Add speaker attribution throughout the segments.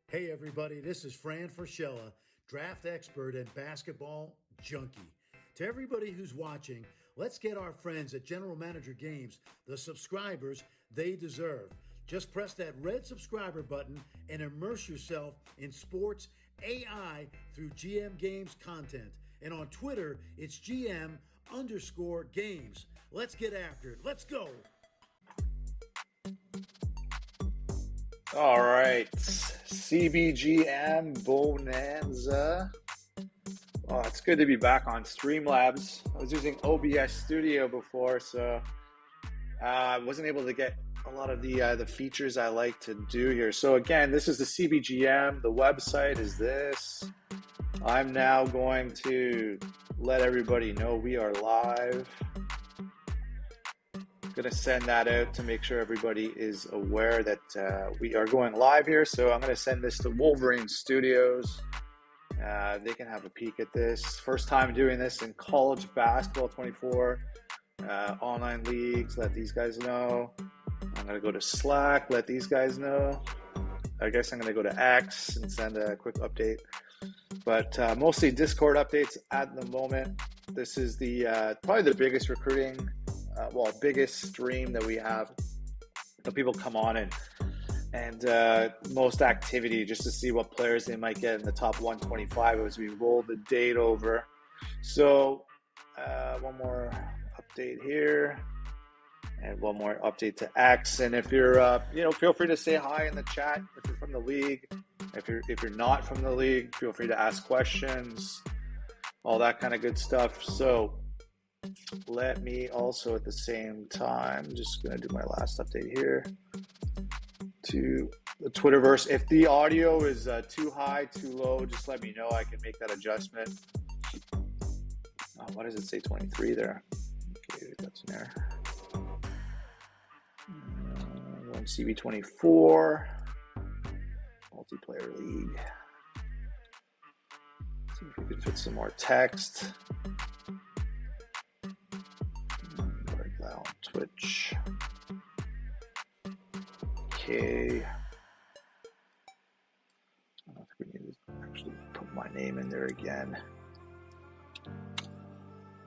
Speaker 1: Hey everybody, this is Fran Fraschilla, draft expert and basketball junkie. To everybody who's watching, let's get our friends at General Manager Games the subscribers they deserve. Just press that red subscriber button and immerse yourself in sports AI through GM Games content. And on Twitter, it's GM_games. Let's get after it. Let's go.
Speaker 2: All right, CBGM Bonanza. Oh, it's good to be back on Streamlabs. I was using OBS Studio before, so I wasn't able to get a lot of the features I like to do here. So again, this is the CBGM. The website is this. I'm now going to let everybody know we are live. Going to send that out to make sure everybody is aware that we are going live here. So I'm going to send this to Wolverine Studios. They can have a peek at this. First time doing this in college basketball 24 online leagues. Let these guys know. I'm going to go to Slack. Let these guys know. I guess I'm going to go to X and send a quick update. But mostly Discord updates at the moment. This is the probably the biggest recruiting biggest stream that we have. The people come on and most activity just to see what players they might get in the top 125 as we roll the date over. So one more update here and one more update to X. And if you're feel free to say hi in the chat if you're from the league. If you're not from the league, feel free to ask questions, all that kind of good stuff. So let me also at the same time, just going to do my last update here to the Twitterverse. If the audio is too high, too low, just let me know. I can make that adjustment. Why does it say 23 there? Okay, that's an error. CB24 multiplayer league. See if we can fit some more text. On Twitch. Okay. I don't think we need to actually put my name in there again.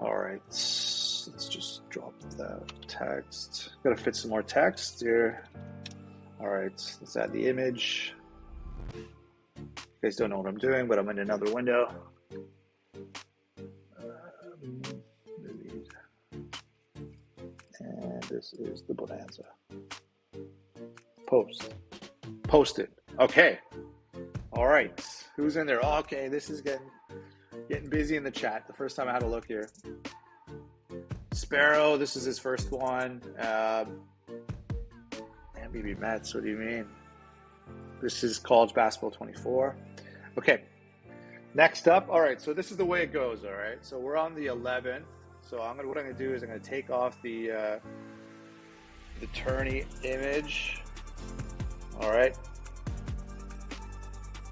Speaker 2: All right. Let's just drop the text. Gotta fit some more text here. All right. Let's add the image. You guys don't know what I'm doing, but I'm in another window. And this is the Bonanza. Posted. Okay. All right. Who's in there? Okay, this is getting busy in the chat. The first time I had a look here. Sparrow, this is his first one. MBB Mets, what do you mean? This is college basketball 24. Okay. Next up, all right, so this is the way it goes, all right? So we're on the 11th. So what I'm gonna do is I'm gonna take off the tourney image. All right.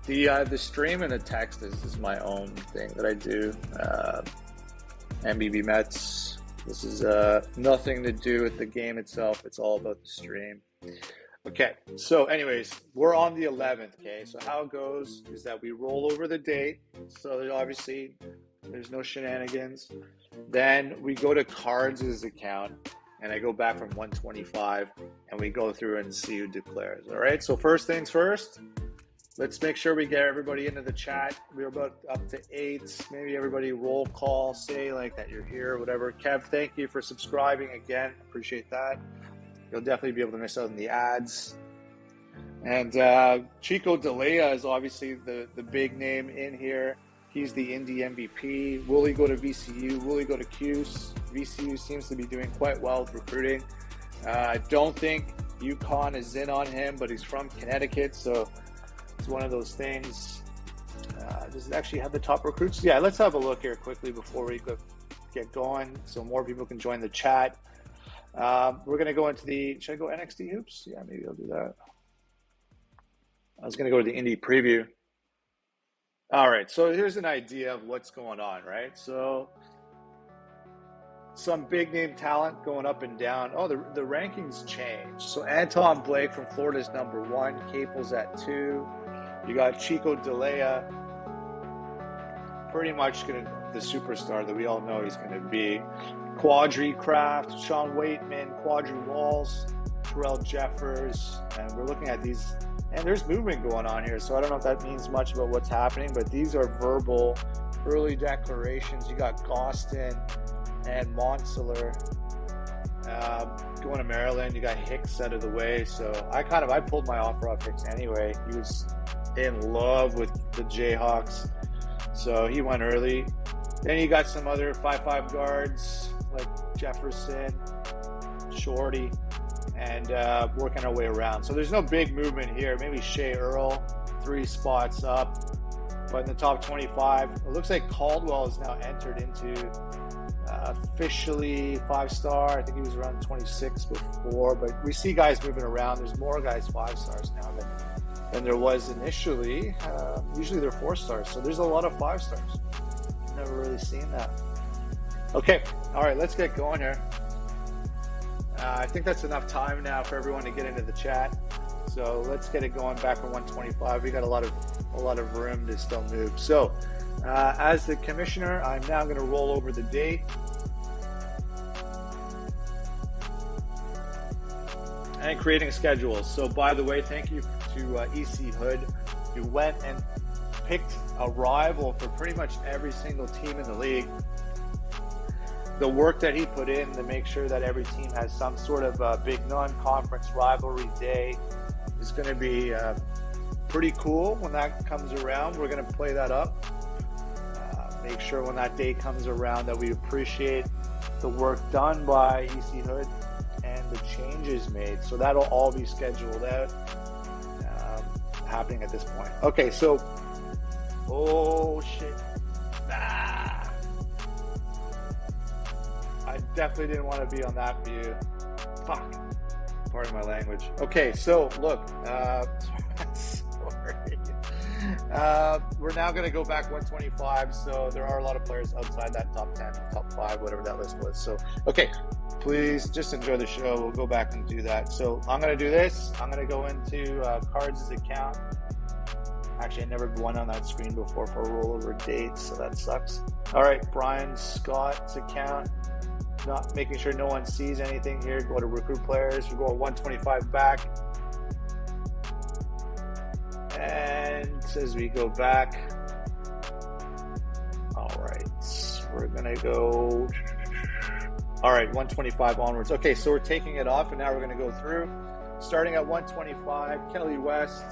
Speaker 2: The stream and the text is my own thing that I do. MBB Mets. This is nothing to do with the game itself. It's all about the stream. Okay. So, anyways, we're on the 11th. Okay. So how it goes is that we roll over the date. So obviously, there's no shenanigans. Then we go to Cards' account, and I go back from 125, and we go through and see who declares. All right, so first things first, let's make sure we get everybody into the chat. We're about up to 8. Maybe everybody roll call, say like that you're here, whatever. Kev, thank you for subscribing again. Appreciate that. You'll definitely be able to miss out on the ads. And Chico D'Elia is obviously the big name in here. He's the Indy MVP. Will he go to VCU? Will he go to Cuse? VCU seems to be doing quite well with recruiting. I don't think UConn is in on him, but he's from Connecticut, so it's one of those things. Does it actually have the top recruits? Yeah, let's have a look here quickly before we get going so more people can join the chat. We're going to go into should I go NXT Hoops? Yeah, maybe I'll do that. I was going to go to the Indy preview. All right, so here's an idea of what's going on, right? So some big name talent going up and down. Oh, the rankings changed. So Anton Blake from Florida is number 1. Capel's at 2. You got Chico DeLea, pretty much the superstar that we all know he's going to be. Quadri Kraft, Sean Waitman, Quadri Walls, Terrell Jeffers, and we're looking at these, and there's movement going on here, so I don't know if that means much about what's happening, but these are verbal early declarations. You got Gostin and Monseller going to Maryland. You got Hicks out of the way, so I pulled my offer off Hicks anyway. He was in love with the Jayhawks, so he went early. Then you got some other 5'5" guards like Jefferson, Shorty, and working our way around. So there's no big movement here. Maybe Shea Earl, 3 spots up. But in the top 25, it looks like Caldwell has now entered into officially 5-star. I think he was around 26 before. But we see guys moving around. There's more guys 5-stars now than there was initially. Usually they're 4-stars. So there's a lot of 5-stars. Never really seen that. Okay. All right. Let's get going here. I think that's enough time now for everyone to get into the chat. So let's get it going back on 125. We got a lot of room to still move. So as the commissioner, I'm now going to roll over the date. And creating schedules. So by the way, thank you to EC Hood, who went and picked a rival for pretty much every single team in the league. The work that he put in to make sure that every team has some sort of big non-conference rivalry day is going to be pretty cool when that comes around. We're going to play that up. Make sure when that day comes around that we appreciate the work done by EC Hood and the changes made. So that'll all be scheduled out, happening at this point. Okay, so, oh shit. I definitely didn't want to be on that view. Fuck. Pardon my language. Okay, so look, sorry. We're now going to go back 125. So there are a lot of players outside that top 10, top 5, whatever that list was. So, okay, please just enjoy the show. We'll go back and do that. So I'm going to do this. I'm going to go into Cards' account. Actually, I never went on that screen before for a rollover date, so that sucks. All right, Brian Scott's account. Not making sure no one sees anything here. Go to recruit players. We go 125 back. And as we go back, all right, we're going to go, all right, 125 onwards. Okay, so we're taking it off, and now we're going to go through. Starting at 125, Kelly West.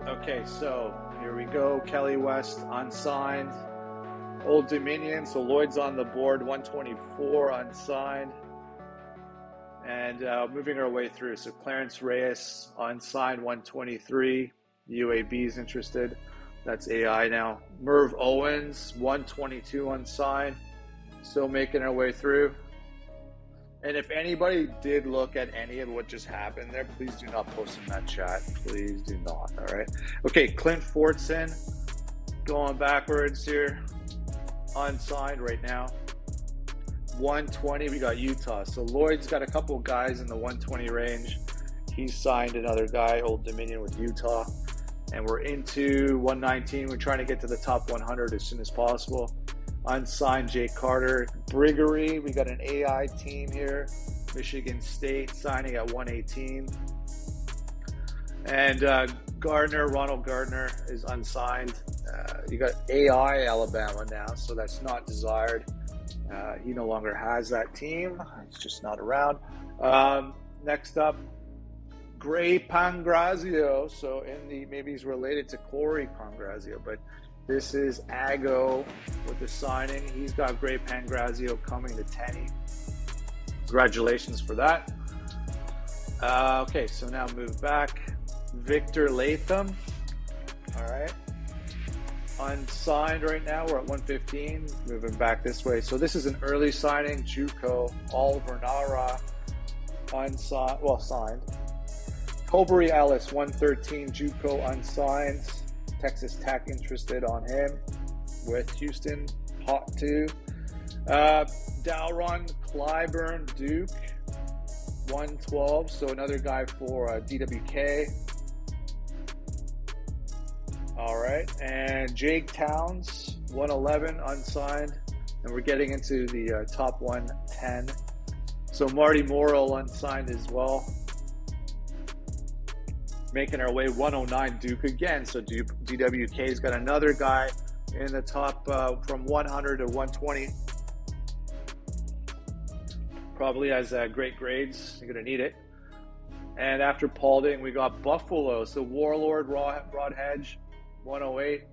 Speaker 2: Okay, so here we go. Kelly West unsigned. Old Dominion, so Lloyd's on the board, 124 unsigned. And moving our way through. So Clarence Reyes unsigned, 123. UAB's interested. That's AI now. Merv Owens, 122 unsigned. Still making our way through. And if anybody did look at any of what just happened there, please do not post in that chat. Please do not, all right? Okay, Clint Fortson, going backwards here. Unsigned right now. 120, we got Utah. So Lloyd's got a couple guys in the 120 range. He's signed another guy, Old Dominion, with Utah. And we're into 119. We're trying to get to the top 100 as soon as possible. Unsigned Jay Carter. Briggery, we got an AI team here. Michigan State signing at 118. And Gardner, Ronald Gardner is unsigned. You got AI Alabama now, so that's not desired. He no longer has that team. It's just not around. Next up, Gray Pangrazio. So maybe he's related to Corey Pangrazio, but this is Ago with the signing. He's got Gray Pangrazio coming to Tenny. Congratulations for that. Okay, so now move back. Victor Latham. All right. Unsigned right now. We're at 115. Moving back this way. So this is an early signing. JUCO. Oliver Nara. Unsigned. Well, signed. Colbury Ellis, 113. JUCO unsigned. Texas Tech interested on him with Houston. Hot too. Dalron Clyburn Duke. 112. So another guy for DWK. All right, and Jake Towns, 111, unsigned, and we're getting into the top 110. So Marty Morrill, unsigned as well. Making our way, 109, Duke again. So DWK's got another guy in the top from 100 to 120. Probably has great grades. You're going to need it. And after Paulding, we got Buffalo. So Warlord, Rod Hedge, 108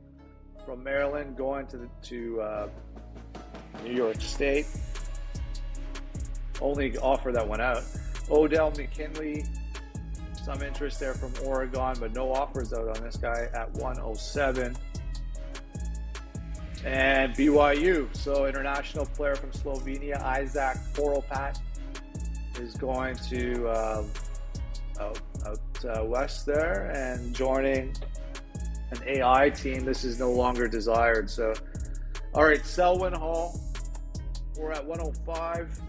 Speaker 2: from Maryland, going to New York State. Only offer that went out. Odell McKinley, some interest there from Oregon, but no offers out on this guy at 107. And BYU, so international player from Slovenia, Isaac Poropat, is going to out west there and joining an AI team. This is no longer desired. So, all right, Selwyn Hall, we're at 105.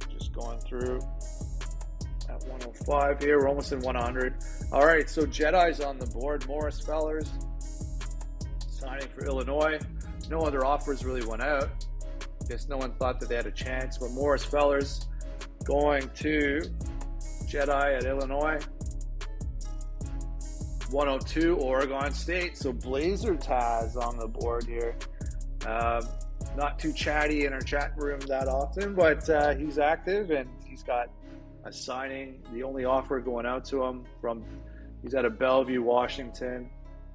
Speaker 2: Just going through at 105 here. We're almost in 100. All right, so Jedi's on the board. Morris Fellers signing for Illinois. No other offers really went out. Guess no one thought that they had a chance, but Morris Fellers going to Jedi at Illinois. 102, Oregon State. So Blazer Taz on the board here. Not too chatty in our chat room that often, but he's active and he's got a signing. The only offer going out to him he's out of Bellevue, Washington,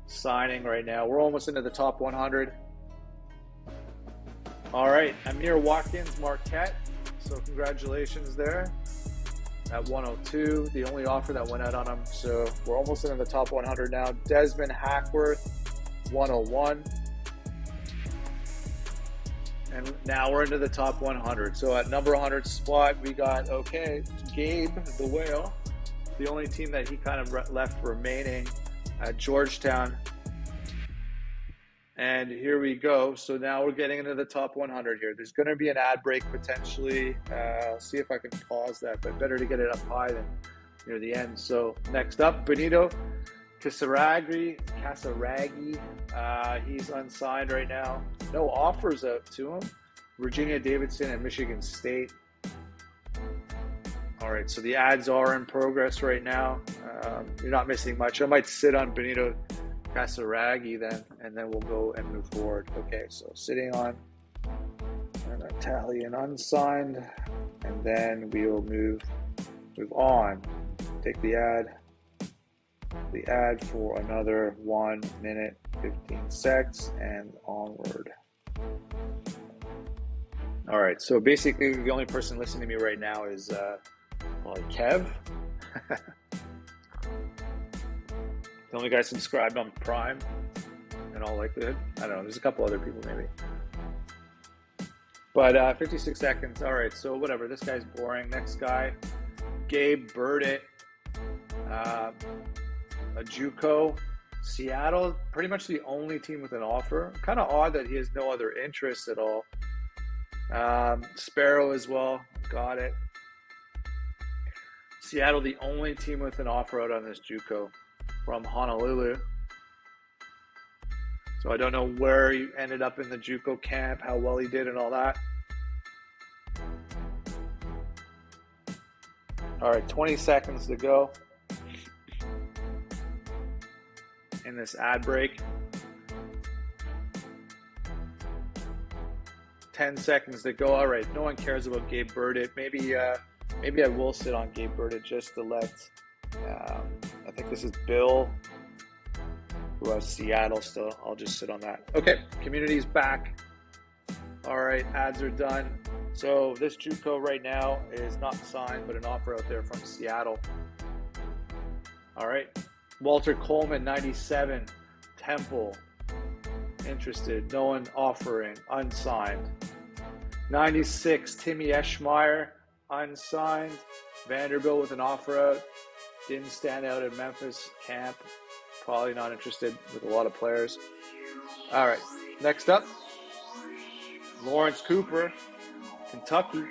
Speaker 2: signing right now. We're almost into the top 100. All right, Amir Watkins, Marquette. So congratulations there at 102. The only offer that went out on him. So we're almost into the top 100 now. Desmond Hackworth, 101. And now we're into the top 100. So at number 100 spot, we got, Gabe, the Whale, the only team that he kind of left remaining at Georgetown. And here we go. So now we're getting into the top 100 here. There's going to be an ad break potentially. See if I can pause that, but better to get it up high than near the end. So next up, Benito Casaraghi. He's unsigned right now. No offers out to him. Virginia Davidson and Michigan State. All right, so the ads are in progress right now. You're not missing much. I might sit on Benito Casaraghi then, and then we'll go and move forward. Okay, so sitting on an Italian unsigned, and then we will move on. Take the ad for another 1 minute 15 seconds and onward. All right, so basically the only person listening to me right now is probably Kev. The only guy subscribed on Prime in all likelihood. I don't know, there's a couple other people maybe. But 56 seconds, all right, so whatever, this guy's boring. Next guy, Gabe Burdett, a JUCO. Seattle, pretty much the only team with an offer. Kind of odd that he has no other interest at all. Sparrow as well, got it. Seattle, the only team with an offer out on this JUCO from Honolulu. So I don't know where he ended up in the JUCO camp, how well he did and all that. All right, 20 seconds to go in this ad break. 10 seconds to go. All right, no one cares about Gabe Burdett. Maybe I will sit on Gabe Burdett just to let, I think this is Bill, who has Seattle still. I'll just sit on that. Okay, community's back. All right, ads are done. So this JUCO right now is not signed, but an offer out there from Seattle. All right, Walter Coleman, 97, Temple, interested, no one offering, unsigned. 96, Timmy Eschmeyer, unsigned. Vanderbilt with an offer out, didn't stand out at Memphis camp, probably not interested with a lot of players. All right, next up, Lawrence Cooper, Kentucky,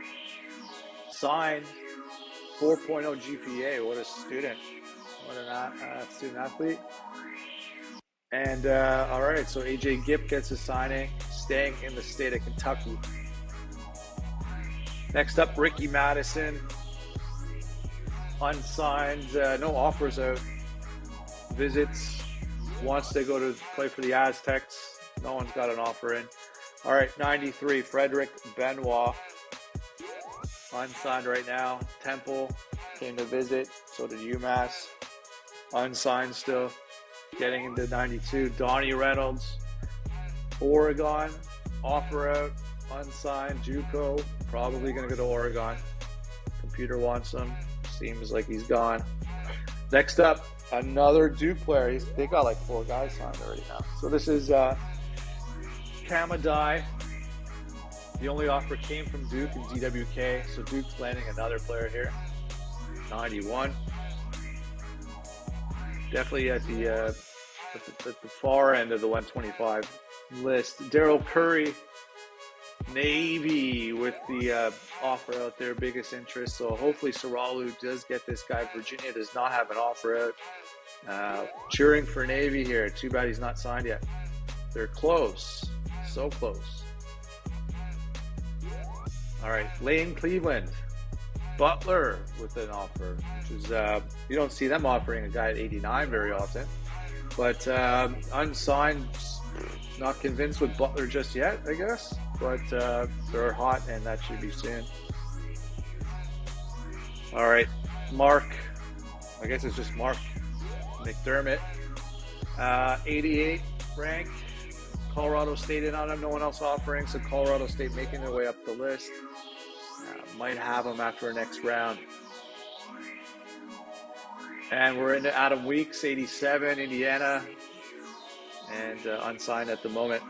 Speaker 2: signed, 4.0 GPA, what a student. What an student athlete. And all right, so AJ Gipp gets a signing, staying in the state of Kentucky. Next up, Ricky Madison, unsigned, no offers out. Visits, wants to go to play for the Aztecs. No one's got an offer in. All right, 93, Frederick Benoit, unsigned right now. Temple came to visit, so did UMass, unsigned still. Getting into 92, Donnie Reynolds, Oregon, offer out, unsigned. JUCO, probably going to go to Oregon. Computer wants him. Seems like he's gone. Next up, another Duke player. They got like 4 guys signed already now. So this is Kamadai. The only offer came from Duke and DWK. So Duke's landing another player here. 91. Definitely at the far end of the 125 list. Daryl Curry, Navy, with the offer out there, biggest interest. So hopefully Saralu does get this guy. Virginia does not have an offer out. Cheering for Navy here. Too bad he's not signed yet. They're close, so close. All right, Lane Cleveland, Butler with an offer, which is you don't see them offering a guy at 89 very often. But unsigned, not convinced with Butler just yet, I guess. But they're hot, and that should be soon. All right, Mark. I guess it's just Mark McDermott. 88 rank. Colorado State in on him. No one else offering, so Colorado State making their way up the list. Might have him after our next round. And we're into Adam Weeks, 87, Indiana, and unsigned at the moment.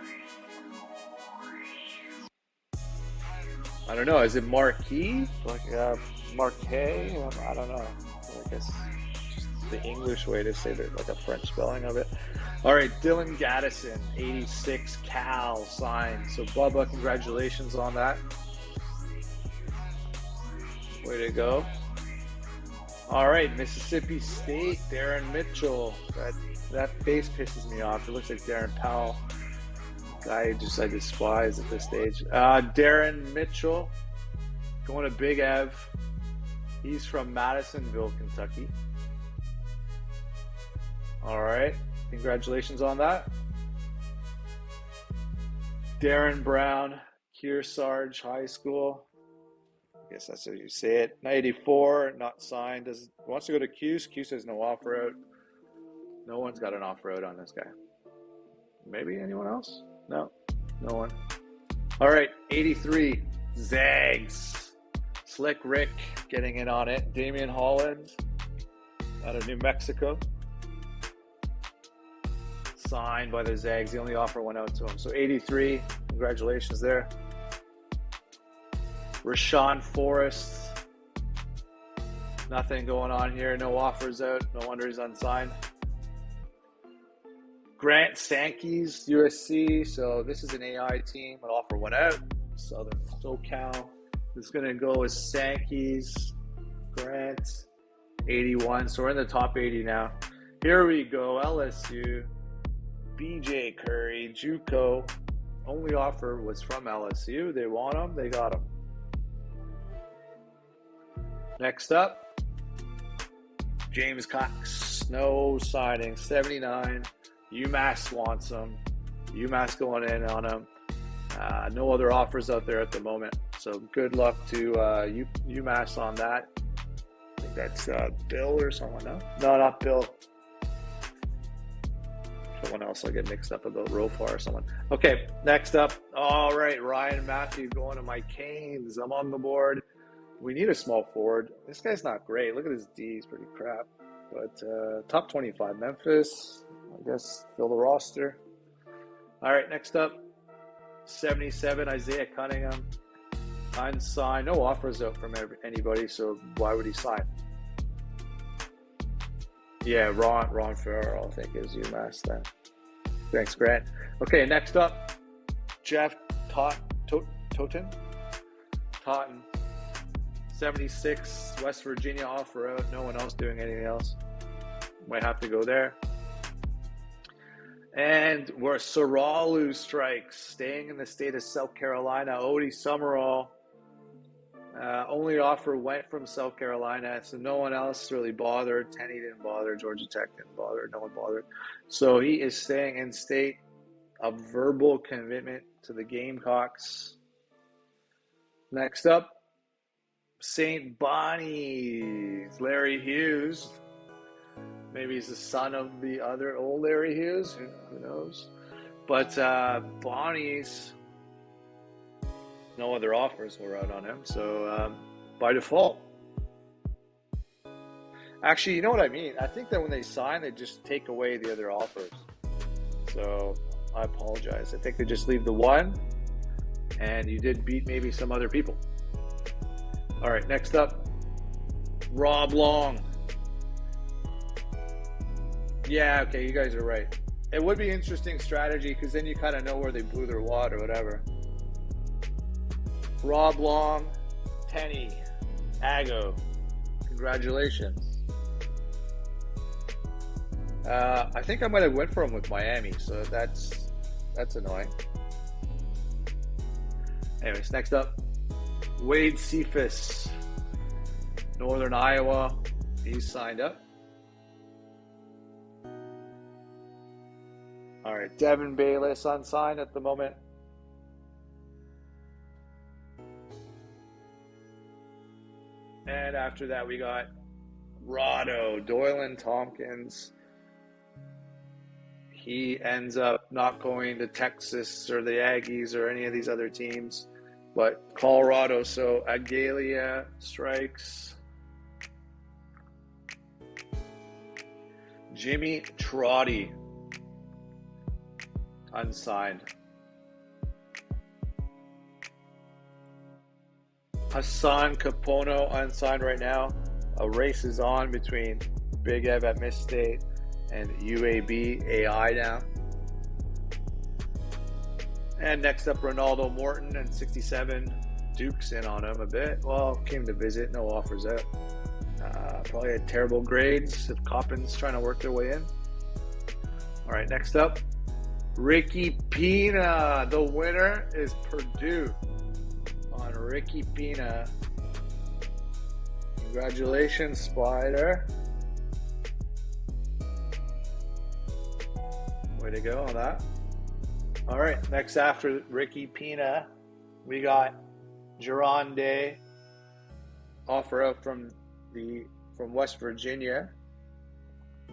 Speaker 2: I don't know. Is it Marquis? Like Marquet? I don't know. I guess just the English way to say that, like a French spelling of it. All right, Dylan Gaddison, 86, Cal, signed. So Bubba, congratulations on that. Way to go. All right, Mississippi State, Darren Mitchell. That face pisses me off. It looks like Darren Powell. Guy I despise at this stage. Darren Mitchell going to Big Ev. He's from Madisonville, Kentucky. All right, congratulations on that. Darren Brown, Kearsarge High School. I guess that's how you say it. 94, not signed. Wants to go to Cuse. Cuse has no offer out. No one's got an offer out on this guy. Maybe anyone else? No one. All right, 83, Zags. Slick Rick getting in on it. Damian Holland out of New Mexico. Signed by the Zags. The only offer went out to him. So 83, congratulations there. Rashawn Forrest. Nothing going on here. No offers out. No wonder he's unsigned. Grant Sankey's USC. So this is an AI team. An offer went out. Southern SoCal. It's going to go with Sankey's. Grant. 81. So we're in the top 80 now. Here we go. LSU. BJ Curry. JUCO. Only offer was from LSU. They want him. They got him. Next up, James Cox, no signing, 79. UMass wants him. UMass going in on him. No other offers out there at the moment. So good luck to UMass on that. I think that's Bill or someone. No, not Bill. Someone else. I'll get mixed up about Rofar or someone. Okay, next up. All right, Ryan Matthew going to my Canes. I'm on the board. We need a small forward. This guy's not great. Look at his D. He's pretty crap. But top 25. Memphis, I guess, fill the roster. All right, next up. 77, Isaiah Cunningham. Unsigned. No offers out from anybody, so why would he sign? Yeah, Ron Farrell, I think, is UMass then. Thanks, Grant. Okay, next up. Jeff Totten. 76, West Virginia offer out. No one else doing anything else. Might have to go there. And where Saralu strikes, staying in the state of South Carolina, Odie Summerall. Only offer went from South Carolina, so no one else really bothered. Tenney didn't bother. Georgia Tech didn't bother. No one bothered. So he is staying in state. A verbal commitment to the Gamecocks. Next up, St. Bonnie's, Larry Hughes. Maybe he's the son of the other old Larry Hughes. Who knows? But Bonnie's, no other offers were out on him. So by default. Actually, you know what I mean? I think that when they sign, they just take away the other offers. So I apologize. I think they just leave the one. And you did beat maybe some other people. All right, next up, Rob Long. Yeah, okay, you guys are right. It would be interesting strategy because then you kind of know where they blew their wad or whatever. Rob Long, Tenney, Ago. Congratulations. I think I might have went for him with Miami, so that's annoying. Anyways, next up, Wade Cephas, Northern Iowa. He's signed up. All right, Devin Bayless unsigned at the moment. And after that, we got Rado, Doylan Tompkins. He ends up not going to Texas or the Aggies or any of these other teams, but Colorado. So Agalia strikes. Jimmy Trotty, unsigned. Hassan Capono, unsigned right now. A race is on between Big Ev at Miss State and UAB AI now. And next up, Ronaldo Morton and 67. Duke's in on him a bit. Well, came to visit, no offers out. Probably had terrible grades if Coppin's trying to work their way in. All right, next up, Ricky Pina. The winner is Purdue on Ricky Pina. Congratulations, Spider. Way to go on that. All right, next after Ricky Pina, we got Geronde, offer out from West Virginia.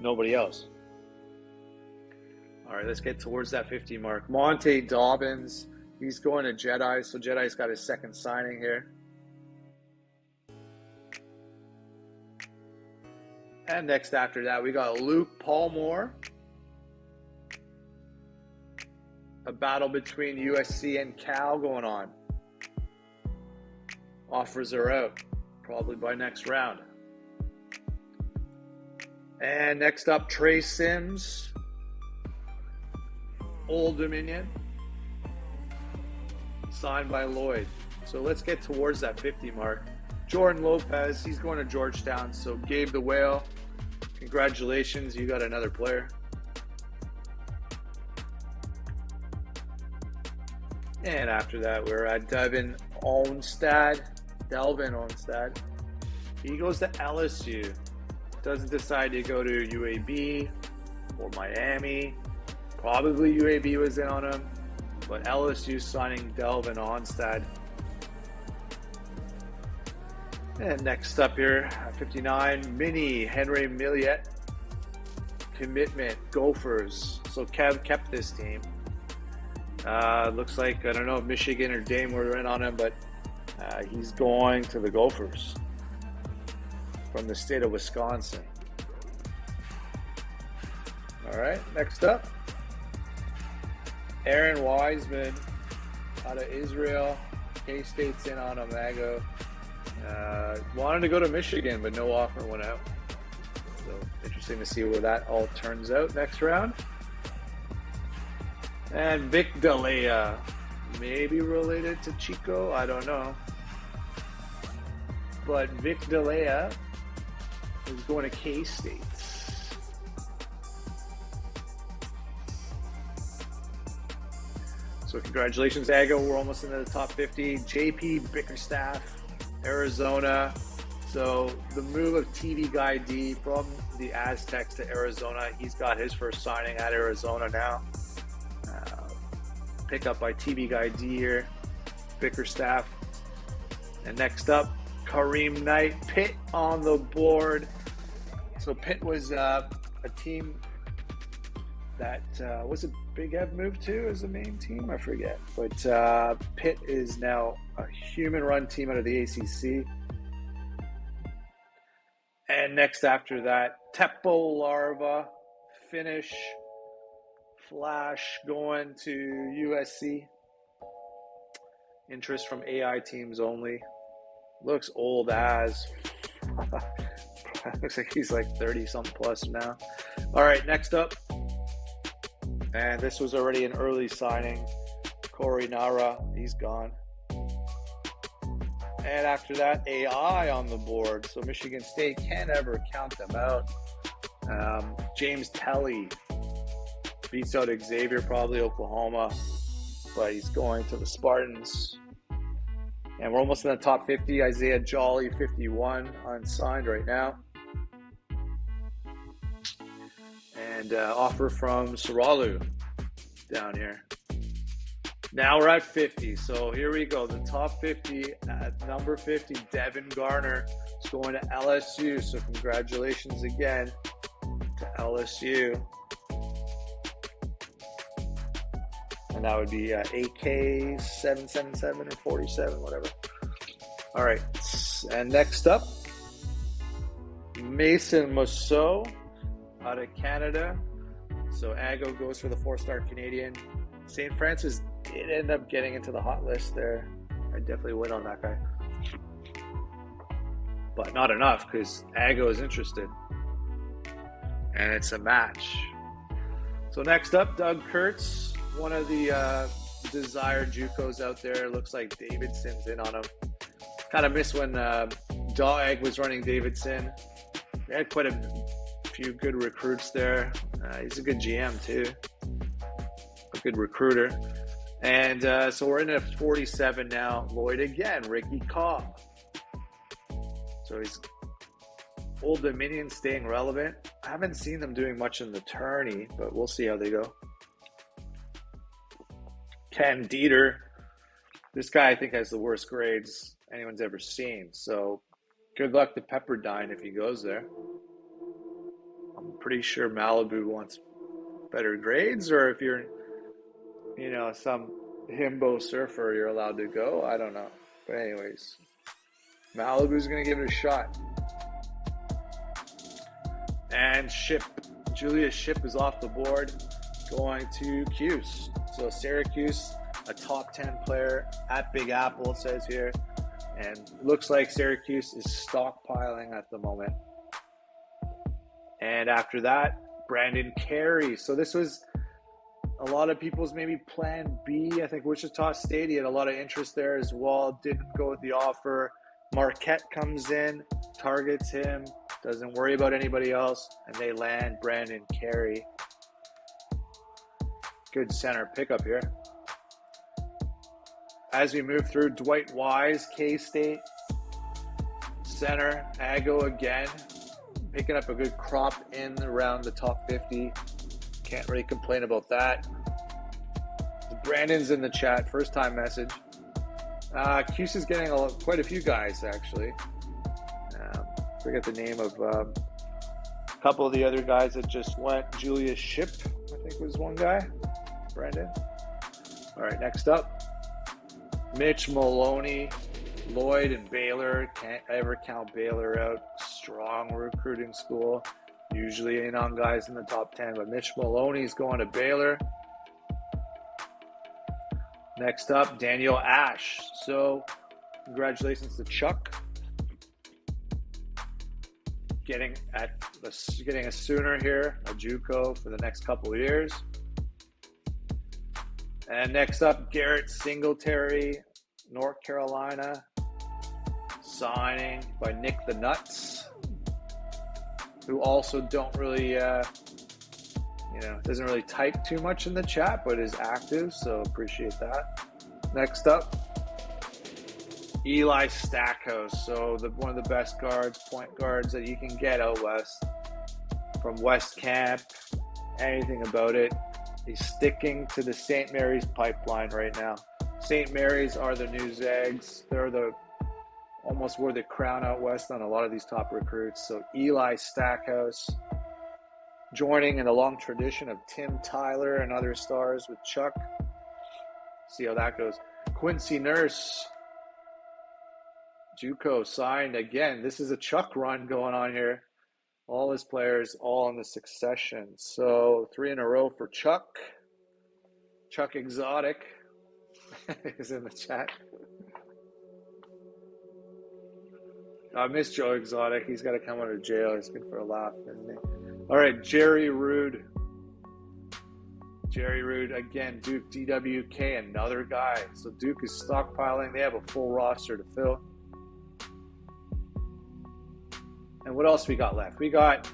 Speaker 2: Nobody else. All right, let's get towards that 50 mark. Monte Dobbins, he's going to Jedi, so Jedi's got his second signing here. And next after that, we got Luke Palmore. A battle between USC and Cal going on. Offers are out, probably by next round. And next up, Trey Sims, Old Dominion, signed by Lloyd. So let's get towards that 50 mark. Jordan Lopez, he's going to Georgetown. So Gabe the Whale, congratulations, you got another player. And after that, we're at Delvin Onstad. He goes to LSU. Doesn't decide to go to UAB or Miami. Probably UAB was in on him. But LSU signing Delvin Onstad. And next up here, at 59, Mini Henry Milliet. Commitment, Gophers. So Kev kept this team. Looks like, I don't know if Michigan or Dame were in on him, but he's going to the Gophers from the state of Wisconsin. All right, next up, Aaron Wiseman out of Israel. K-State's in on him, Mago. Wanted to go to Michigan, but no offer went out. So interesting to see where that all turns out next round. And Vic D'Elia, maybe related to Chico, I don't know. But Vic D'Elia is going to K-State. So congratulations, Aggo. We're almost into the top 50. JP Bickerstaff, Arizona. So the move of TV Guy D from the Aztecs to Arizona. He's got his first signing at Arizona now. Pick up by TV Guy D here, Bickerstaff. And next up, Kareem Knight, Pitt on the board. So Pitt was a team that was a Big Ev moved to as the main team? I forget. But Pitt is now a human-run team out of the ACC. And next after that, Teppo Larva, Finnish, Flash going to USC. Interest from AI teams only. Looks old as. Looks like he's like 30-something plus now. All right, next up. And this was already an early signing. Corey Nara, he's gone. And after that, AI on the board. So Michigan State can't ever count them out. James Telly beats out Xavier, probably Oklahoma. But he's going to the Spartans. And we're almost in the top 50. Isaiah Jolly, 51, unsigned right now. And offer from Saralu down here. Now we're at 50. So here we go. The top 50 at number 50, Devin Garner is going to LSU. So congratulations again to LSU. And that would be AK 777 or 47, whatever. All right. And next up, Mason Mousseau out of Canada. So Aggo goes for the 4-star Canadian. St. Francis did end up getting into the hot list there. I definitely win on that guy. But not enough because Aggo is interested. And it's a match. So next up, Doug Kurtz, one of the desired JUCOs out there. Looks like Davidson's in on him. Kind of missed when Dog was running Davidson. They had quite a few good recruits there. He's a good GM too. A good recruiter. And so we're in at 47 now. Lloyd again, Ricky Cobb. So he's Old Dominion staying relevant. I haven't seen them doing much in the tourney, but we'll see how they go. Ken Dieter. This guy I think has the worst grades anyone's ever seen. So good luck to Pepperdine if he goes there. I'm pretty sure Malibu wants better grades, or if you're, some himbo surfer, you're allowed to go. I don't know. But anyways, Malibu's going to give it a shot. And Julius Shipp is off the board, going to Cuse. So Syracuse, a top 10 player at Big Apple, it says here. And looks like Syracuse is stockpiling at the moment. And after that, Brandon Carey. So this was a lot of people's maybe plan B. I think Wichita State, he had a lot of interest there as well. Didn't go with the offer. Marquette comes in, targets him, doesn't worry about anybody else, and they land Brandon Carey. Good center pickup here. As we move through, Dwight Wise, K-State, center, Aggo again, picking up a good crop in around the top 50. Can't really complain about that. Brandon's in the chat, first time message. Cuse is getting quite a few guys, actually. Forget the name of a couple of the other guys that just went. Julius Shipp, I think, was one guy. Brandon. All right, next up. Mitch Maloney, Lloyd, and Baylor. Can't ever count Baylor out. Strong recruiting school. Usually in on guys in the top 10, but Mitch Maloney's going to Baylor. Next up, Daniel Ash. So congratulations to Chuck. Getting a Sooner here, a JUCO for the next couple of years. And next up, Garrett Singletary, North Carolina, signing by Nick the Nuts, who also don't really doesn't really type too much in the chat, but is active, so appreciate that. Next up, Eli Stackhouse. So one of the best point guards that you can get out west. From West Camp, anything about it. He's sticking to the St. Mary's pipeline right now. St. Mary's are the new Zags. They're almost wore the crown out west on a lot of these top recruits. So Eli Stackhouse joining in a long tradition of Tim Tyler and other stars with Chuck. See how that goes. Quincy Nurse, JUCO signed again. This is a Chuck run going on here. All his players, all in the succession. So 3 in a row for Chuck. Chuck Exotic is in the chat. I miss Joe Exotic. He's got to come out of jail. He's good for a laugh, isn't he? All right, Jerry Rude. Jerry Rude, again, Duke DWK, another guy. So Duke is stockpiling. They have a full roster to fill. And what else we got left? We got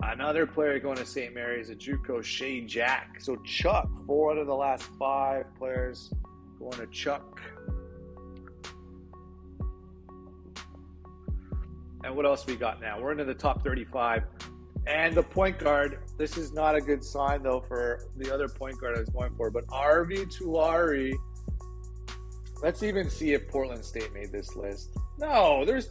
Speaker 2: another player going to St. Mary's, a JUCO, Shea Jack. So Chuck, 4 out of the last 5 players going to Chuck. And what else we got now? We're into the top 35. And the point guard, this is not a good sign, though, for the other point guard I was going for. But RV Tulare, let's even see if Portland State made this list. No, there's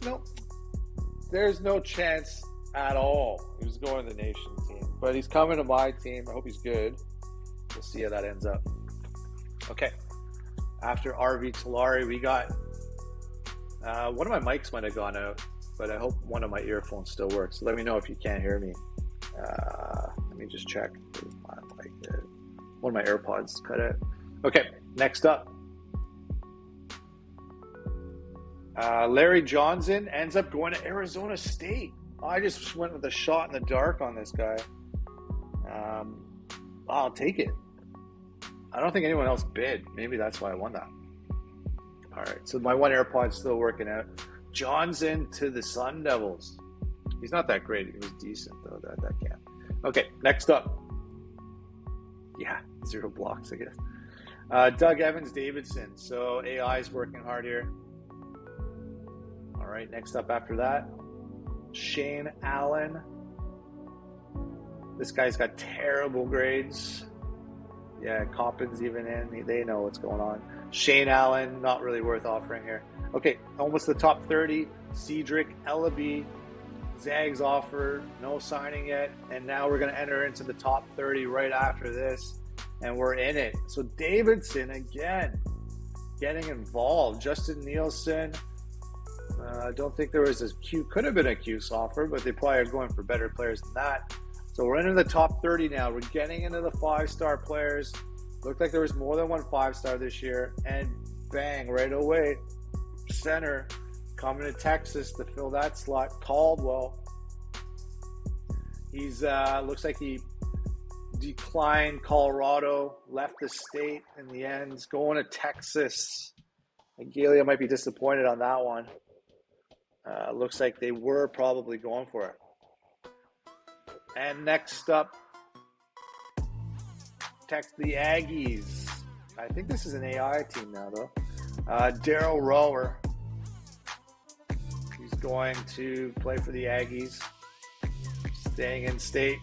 Speaker 2: no chance at all. He was going to the nation team. But he's coming to my team. I hope he's good. We'll see how that ends up. Okay. After RV Tulare, we got one of my mics might have gone out, but I hope one of my earphones still works. Let me know if you can't hear me. Let me just check. One of my AirPods cut out. Okay, next up. Larry Johnson ends up going to Arizona State. I just went with a shot in the dark on this guy. I'll take it. I don't think anyone else bid. Maybe that's why I won that. All right, so my one AirPod's still working out. Johnson to the Sun Devils. He's not that great. He was decent, though, that camp. Okay, next up. Yeah, 0 blocks, I guess. Doug Evans-Davidson. So AI is working hard here. All right, next up after that, Shane Allen. This guy's got terrible grades. Yeah, Coppin's even in. They know what's going on. Shane Allen, not really worth offering here. Okay, almost the top 30. Cedric Ellaby, Zags offer, no signing yet. And now we're going to enter into the top 30 right after this. And we're in it. So Davidson, again, getting involved. Justin Nielsen. I don't think there was could have been a Cuse offer, but they probably are going for better players than that. So we're into the top 30 now. We're getting into the 5-star players. Looked like there was more than one 5-star this year. And bang, right away, center coming to Texas to fill that slot. Caldwell. He's looks like he declined Colorado, left the state in the end. He's going to Texas. Galia might be disappointed on that one. Looks like they were probably going for it. And next up, the Aggies. I think this is an AI team now, though. Daryl Rower. He's going to play for the Aggies. Staying in state.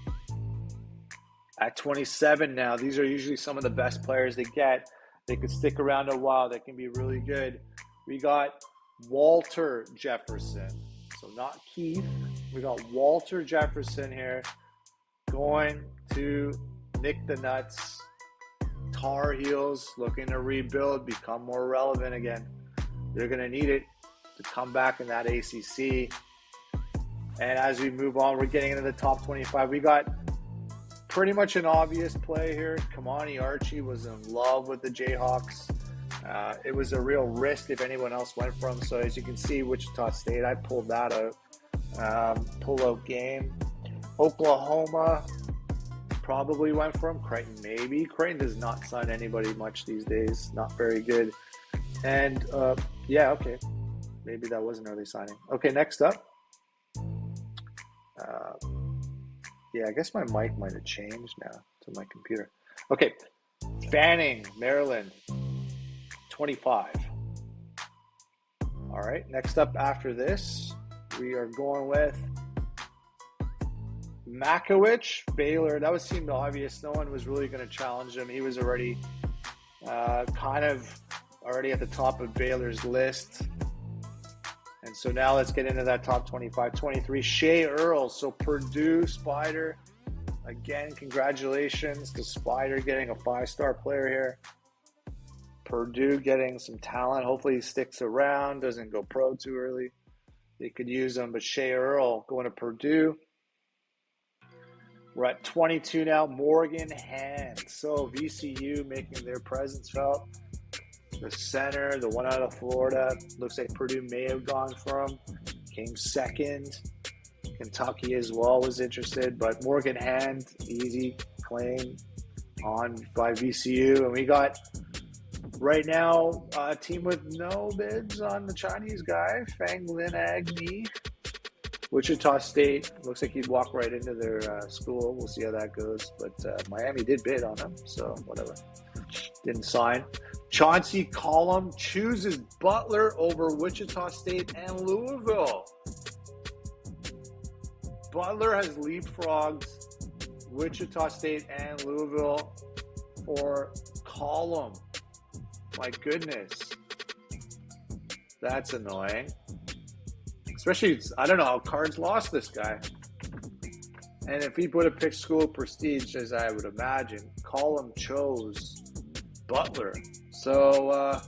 Speaker 2: At 27 now, these are usually some of the best players they get. They could stick around a while. They can be really good. We got Walter Jefferson. So not Keith. We got Walter Jefferson here going to Nick the Nuts. Tar Heels looking to rebuild, become more relevant again. They're going to need it to come back in that ACC. And as we move on, we're getting into the top 25. We got pretty much an obvious play here. Kamani Archie was in love with the Jayhawks. It was a real risk if anyone else went for him. So as you can see, Wichita State, I pulled that out. Pull-out game. Oklahoma probably went for him. Creighton maybe. Creighton does not sign anybody much these days. Not very good. And yeah, okay. Maybe that was an early signing. Okay, next up. Yeah, I guess my mic might have changed now to my computer. Okay, Fanning, Maryland, 25. All right, next up after this, we are going with Makowicz, Baylor. That seemed obvious. No one was really going to challenge him. He was already kind of already at the top of Baylor's list. And so now let's get into that top 25, 23. Shea Earl, so Purdue Spider. Again, congratulations to Spider getting a 5-star player here. Purdue getting some talent. Hopefully he sticks around, doesn't go pro too early. They could use him, but Shea Earl going to Purdue. We're at 22 now. Morgan Hand. So VCU making their presence felt. The center, the one out of Florida. Looks like Purdue may have gone for him. Came second. Kentucky as well was interested, but Morgan Hand, easy claim on by VCU. And we got right now a team with no bids on the Chinese guy, Fang Lin Agni. Wichita State, looks like he'd walk right into their school. We'll see how that goes. But Miami did bid on him, so whatever. Didn't sign. Chauncey Collum chooses Butler over Wichita State and Louisville. Butler has leapfrogged Wichita State and Louisville for Collum. My goodness. That's annoying. Especially, I don't know how Cards lost this guy. And if he would have picked school prestige, as I would imagine, Collum chose Butler. So,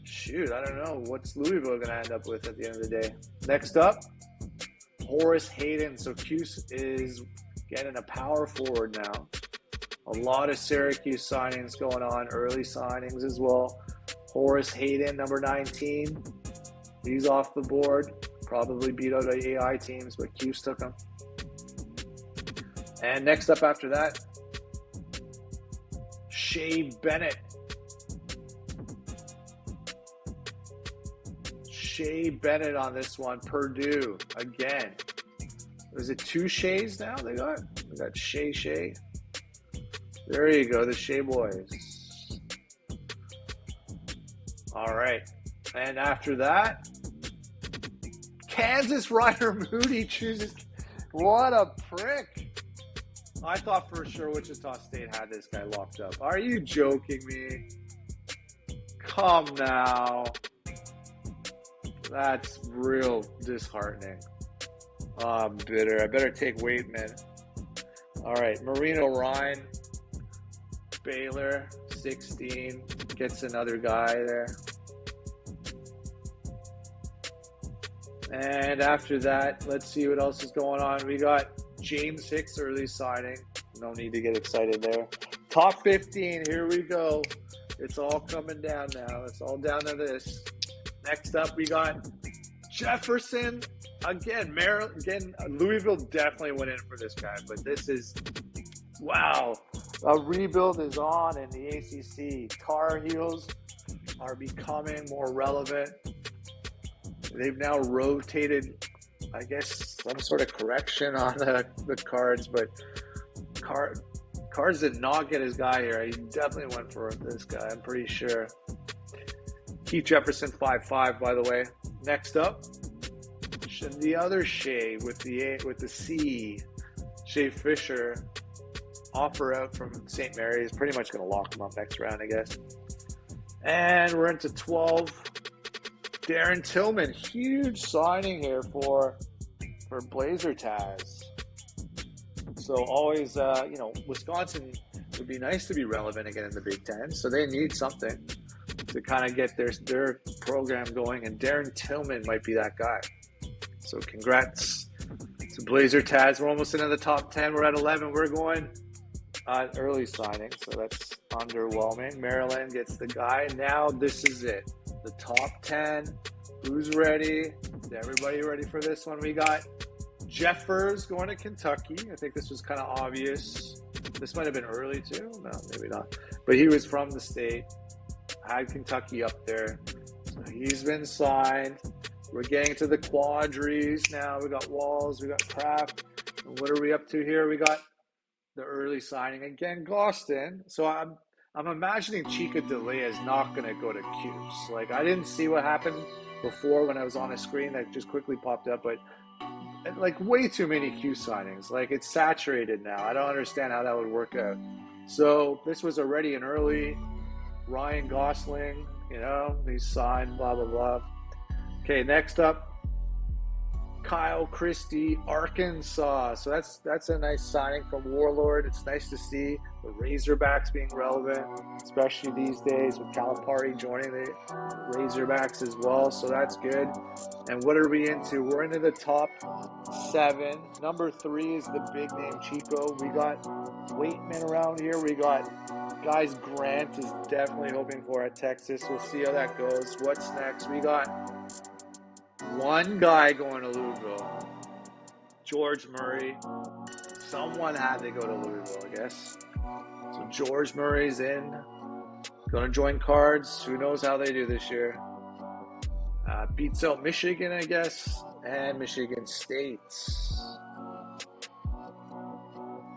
Speaker 2: shoot, I don't know. What's Louisville going to end up with at the end of the day? Next up, Horace Hayden. So Cuse is getting a power forward now. A lot of Syracuse signings going on, early signings as well. Horace Hayden, number 19. He's off the board. Probably beat out the AI teams, but Cuse took him. And next up after that, Shea Bennett. Shea Bennett on this one. Purdue again. Is it 2 Sheas now they got? We got Shea. There you go, the Shea boys. All right. And after that, Kansas Ryder Moody chooses. What a prick. I thought for sure Wichita State had this guy locked up. Are you joking me? Come now. That's real disheartening. Oh, I'm bitter. I better take weight, man. All right, Marino Ryan, Baylor, 16. Gets another guy there. And after that, let's see what else is going on. We got James Hicks early signing. No need to get excited there. Top 15, here we go. It's all coming down now. It's all down to this. Next up, we got Jefferson. Again, Louisville definitely went in for this guy, but this is, wow. A rebuild is on in the ACC. Tar Heels are becoming more relevant. They've now rotated, I guess, some sort of correction on the Cards, but Cards did not get his guy here. He definitely went for this guy, I'm pretty sure. Keith Jefferson, 5'5", by the way. Next up, the other Shea with the C, Shea Fisher, offer out from St. Mary's. Pretty much going to lock him up next round, I guess. And we're into 12. Darren Tillman, huge signing here for Blazer Taz. So always, Wisconsin would be nice to be relevant again in the Big Ten. So they need something to kind of get their program going, and Darren Tillman might be that guy. So congrats to Blazer Taz. We're almost into the top 10. We're at 11. We're going early signing, so that's underwhelming. Maryland gets the guy. Now this is it. The top 10. Who's ready? Is everybody ready for this one? We got Jeffers going to Kentucky. I think this was kind of obvious. This might have been early too. No, maybe not. But he was from the state. Had Kentucky up there. So he's been signed. We're getting to the quadries now. We got Walls. We got Kraft. What are we up to here? We got the early signing again, Gostin. So I'm imagining Chico DeLea is not going to go to Qs. Like, I didn't see what happened before when I was on a screen that just quickly popped up, but like way too many Q signings. Like, it's saturated now. I don't understand how that would work out. So this was already an early Ryan Gosling, you know, he's signed, blah, blah, blah. Okay, next up, Kyle Christie, Arkansas. So that's a nice signing from Warlord. It's nice to see the Razorbacks being relevant, especially these days with Calipari joining the Razorbacks as well. So that's good. And what are we into? We're into the top 7. Number 3 is the big name Chico. We got Waitman around here. We got guys Grant is definitely hoping for at Texas. We'll see how that goes. What's next? We got one guy going to Louisville, George Murray. Someone had to go to Louisville, I guess. So George Murray's in. Going to join Cards. Who knows how they do this year. Beats out Michigan, I guess, and Michigan State.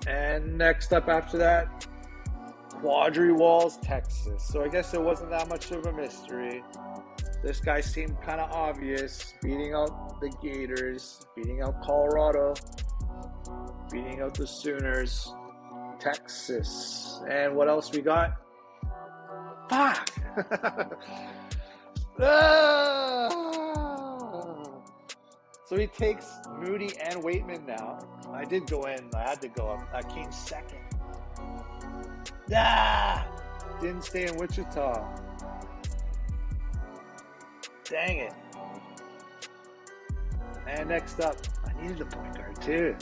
Speaker 2: And next up after that, Quadri Walls, Texas. So I guess it wasn't that much of a mystery. This guy seemed kind of obvious, beating out the Gators, beating out Colorado, beating out the Sooners, Texas. And what else we got? Fuck! So he takes Moody and Waitman now. I did go in. I had to go up. I came second. Didn't stay in Wichita. Dang it. And next up, I needed a point guard too.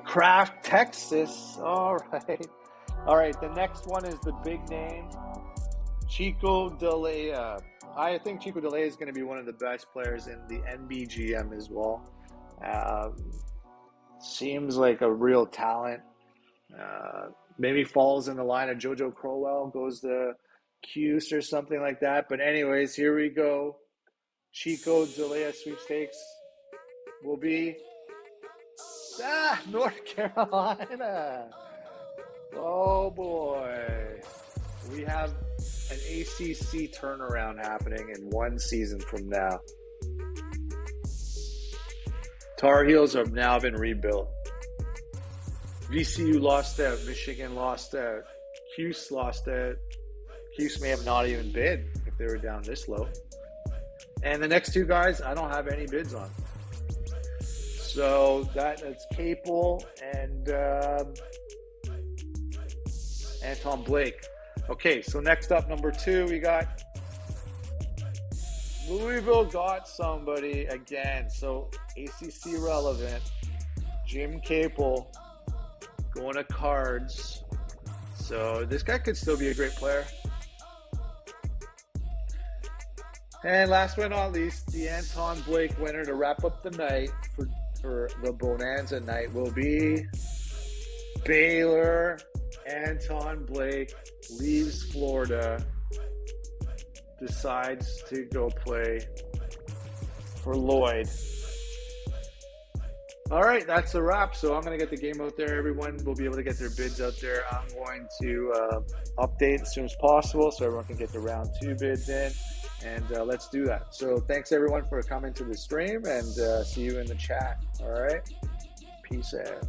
Speaker 2: Kraft, Texas. All right, the next one is the big name, Chico DeLea. I think Chico DeLea is going to be one of the best players in the NBGM as well. Seems like a real talent. Maybe falls in the line of JoJo Crowell, goes to Cuse or something like that. But anyways, here we go. Chico DeLea sweepstakes will be North Carolina. Oh boy. We have an ACC turnaround happening in one season from now. Tar Heels have now been rebuilt. VCU lost out. Michigan lost out. Cuse lost out. Cuse may have not even bid if they were down this low. And the next 2 guys, I don't have any bids on. So that's Capel and Anton Blake. Okay, so next up, number 2, we got Louisville got somebody again. So ACC relevant. Jim Capel going to Cards. So this guy could still be a great player. And last but not least, the Anton Blake winner to wrap up the night for the Bonanza night will be Baylor. Anton Blake leaves Florida, decides to go play for Lloyd. All right, that's a wrap. So I'm going to get the game out there. Everyone will be able to get their bids out there. I'm going to update as soon as possible so everyone can get the round 2 bids in. And let's do that. So thanks, everyone, for coming to the stream, and see you in the chat. All right? Peace out.